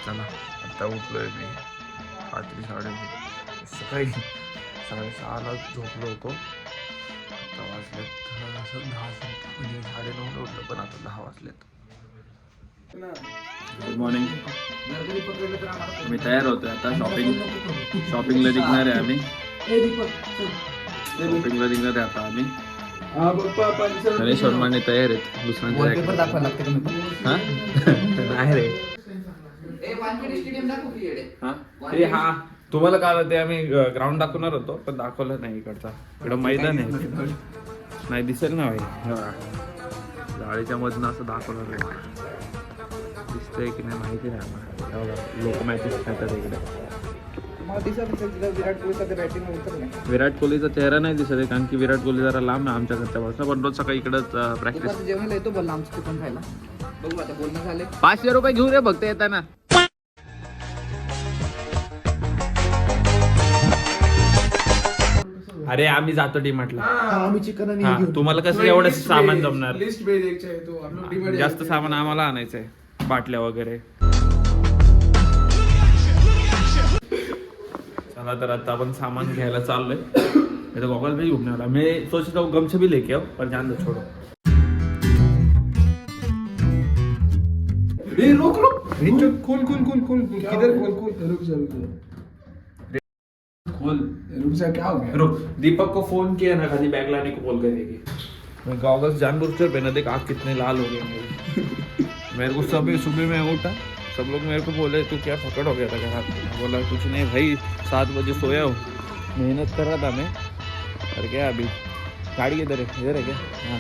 चला आता उठलोय मी रात्री सकाळी 6:30ला झोपलो होतो. आता वाजलेत 10 म्हणजे 9:30 उठलो पण आता 10 वाजलेत. Good morning. मी तयार होतोय आता शॉपिंगला निघणार आहे आम्ही. आता आम्ही गणेश वर्माने तयार आहेत दुसऱ्यांच्या नाही रे. हा तुम्हाला काल ते आम्ही ग्राउंड दाखवणार होतो पण दाखवलं नाही. इकडं मैदान आहे नाही दिसेल ना भाई. गाडीच्या मधनं असं दाखवलं दिसतंय की नाही माहिती नाही आम्हाला. लोक मॅचेस खेळतात इकडे. विराट कोहलीचा चेहरा नाही दिसत आहे कारण की विराट कोहली जरा लांब आहे आमच्या घरच्यापासून. पण रोज सकाळी इकडंच प्रॅक्टिस जेवण येतो बोलला आमचं पण खायला. बघू आता बोलणं झाले. 500 रुपये घेऊन रे बघता येताना. अरे आम्ही जातो डीमार्टला. आम्ही चिकन तुम्हाला कसं एवढं सामान जमणार. लिस्ट भेज द्यायची आहे तो हम लोग डीमार्ट जास्त सामान आम्हाला आणायचंय बाटल्या वगैरे. चला तर आता आपण सामान घ्यायला चाललोय. तो गॉगल भी घूमने वाला. मैं सोच रहा हूँ गमछा भी लेके आओ पर जान दो छोड़ो. रुक खोल किधर खोल रुक जा खोल रुक जा. क्या हो गया? रुक. दीपक को फोन किया ना खाली बैग लाने को बोल कर देगी. मैं गॉगल्स जानबूझकर पहना. देख आँख कितने लाल हो गए मेरे को. सुबह में उठा सब लोग मेरे को बोले तू क्या पकड़ हो गया था घर. बोला कुछ नहीं भाई 7 बजे सोया हूँ मेहनत कर रहा था मैं. और क्या अभी गाड़ी इधर है क्या. हाँ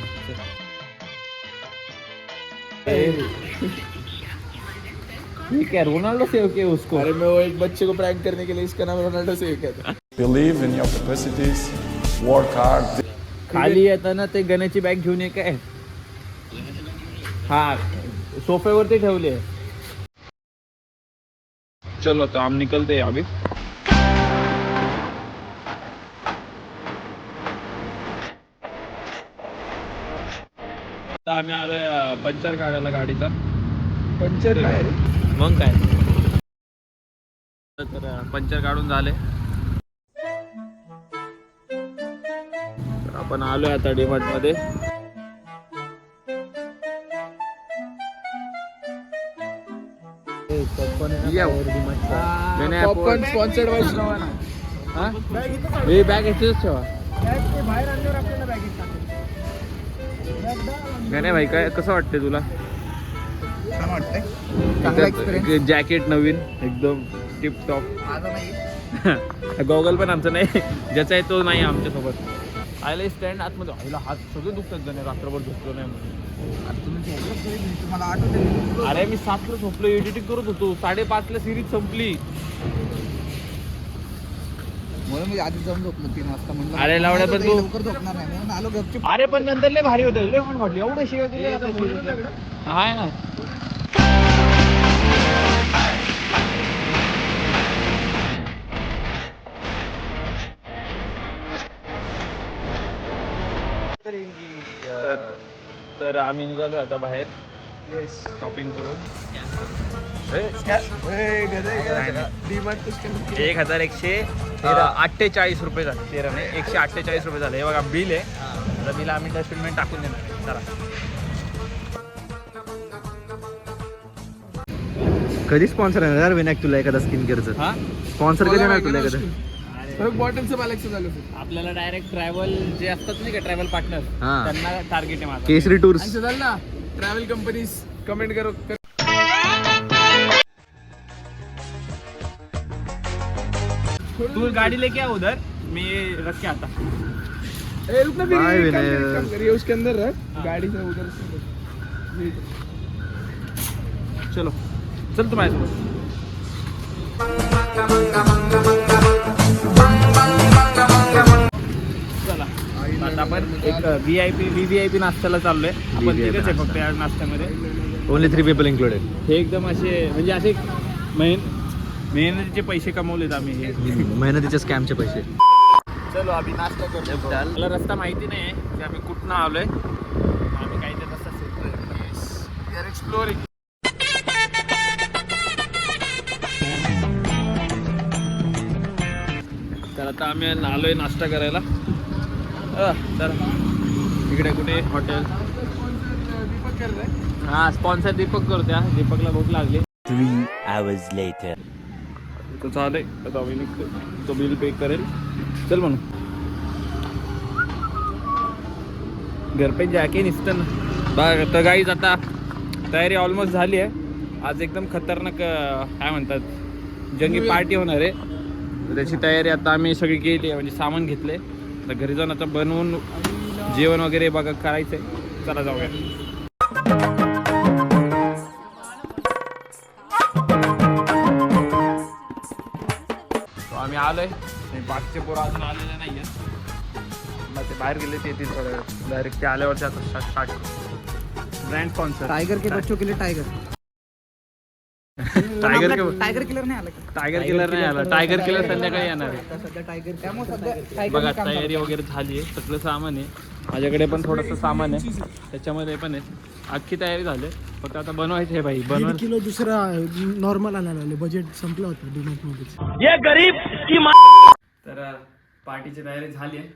क्या रोनाल्डो सेव किया उसको. अरे मैं वो एक बच्चे को प्रैंक करने के लिए इसका नाम रोनाल्डो सेव किया था. Believe in your capacities, work hard. खाली येताना ते गण्याची बॅग घेऊन ये काय. हा सोफ्यावरती ठेवले. चलो तो हम निकलते हैं अभी. आम्ही आलोय पंचर काढायला गाडीचा. पंचर काय रे? मग काय तर पंचर काढून झाले. तर आपण आलोय आता डीमार्ट मध्ये. पॉपकॉर्न स्पॉन्सर्ड बाय श्रवण. हे बॅग इथेच ठेवा. बाहेर आणल्यावर आपल्याला बॅगेत टाकू. गणे भाई काय कसं वाटतंय तुला. छान वाटतंय. चांगला एक्सपिरियन्स. जॅकेट नवीन एकदम टिप टॉप. माझा नाही. गॉगल पण आमचा नाही. ज्याचा आहे तो नाही आमच्यासोबत. आयला स्टँड आतमध्ये आईला हात सगळे दुखतात गणे. रात्रभर झोपलो नाही म्हणून. तुम्हाला आठवतं. अरे मी 7ला झोपलो एडिटिंग करत होतो. 5:30ला सिरीज संपली. म्हणून मी आधी जाऊन झोपलो 3 वाजता. म्हणलं अरे लावड्या पण तू लवकर झोपणार नाही म्हणून आलो गपचूप. अरे पण नंतर लय भारी होतं. लय पण वाटलं एवढं शिवाय दिले. हाय ना. तर आम्ही निघालो आता बाहेर शॉपिंग करून. 1148 रुपये झाले. 148 रुपये झाले. हे बघा बिल आहे. आता बिल आम्ही डस्टबिन टाकून देणार आहे. जरा कधी स्पॉन्सर आहे यार विनायक तुला एखादा स्किन केअरचं. हा स्पॉन्सर कधी येणार तुला एखादा. बॉटलचं बालेक्स झालं. आपल्याला डायरेक्ट ट्रॅव्हल जे असतात नाही का ट्रॅव्हल पार्टनर हा. त्यांना टार्गेट आहे माझं. केसरी टूर्स. आणि झालं ना ट्रॅव्हल कंपनीज कमेंट करो. तू गाड़ी लेके आ उधर. मैं रख के आता. ए रुक ना. Bye, फिर विनय. एक काम करिए उसके अंदर रख गाड़ी से उधर से. चलो चल तू माझ्यासोबत. चला आता आपण एक VVIP नाश्त्याला चाललोय. आपण VVIP तिकडेच आहे फक्त या नाश्त्यामध्ये. Only 3 people included. हे एकदम असे म्हणजे असे मेहनतीचे पैसे कमवलेत आम्ही हे. मेहनतीच्या स्कॅमचे पैसे. चलो अभी नाश्ता करतो. मला रस्ता माहिती नाही आहे की आम्ही कुठनं आलोय. We are exploring. तर आता आम्ही आलोय नाश्ता करायला. तर इकडे कुठे हॉटेल. हा स्पॉन्सर दीपक करतो. दीपकला भूक लागली. 3 hours later. तो चालय आता आम्ही निघतो. तो बिल पे करेल. चल म्हणून घर पे जाके निसतं ना बघ. तर गाईज आता तयारी ऑलमोस्ट झाली आहे. आज एकदम खतरनाक काय म्हणतात जंगी पार्टी होणार आहे. त्याची तयारी आता आम्ही सगळी केली आहे. म्हणजे सामान घेतले. तर घरी जाऊन आता बनवून जेवण वगैरे बघा करायचं आहे. चला जाऊया. तो आम्ही आलोय. बाकीचे पोरं अजून आलेले नाही आहेत. मग ते बाहेर गेले ते येतील थोड्या वेळ. डायरेक्ट ते आल्यावरती आता स्टार्ट. ब्रँड स्पॉन्सर टाइगर के बच्चों के लिए टाइगर. टायगर किलर नाही आला का? टायगर किलर नाही आला. टायगर किलर संध्याकाळी येणार आहे. सध्या टायगर त्यामुळे सध्या टायगर बघा तयारी वगैरे झाली आहे. सगळं सामान आहे. माझ्याकडे पण थोडंसं सामान आहे. त्याच्यामध्ये पण आहे. अख्खी तयारी झाली. फक्त आता बनवायचं आहे भाई. 1 किलो दुसरा नॉर्मल आणायला लागले. बजेट संपलं होतं डिमार्ट मध्ये. तर पार्टीची तयारी झाली आहे.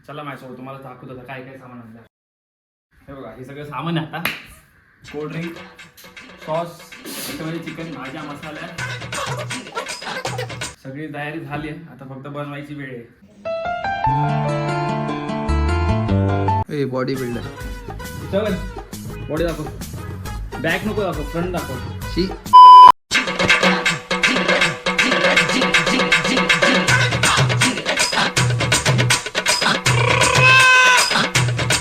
चला माझ्यासोबत तुम्हाला दाखवत होता काय काय सामान आणलं. हे बघा हे सगळं सामान आहे. आता कोल्ड्रिंक सॉस त्याच्यामध्ये चिकन भाज्या मसाल्या सगळी तयारी झाली आहे. आता फक्त बनवायची वेळ आहे. बॉडी बिल्डर चल बॉडी दाखव. बॅक नको दाखव फ्रंट दाखव. शी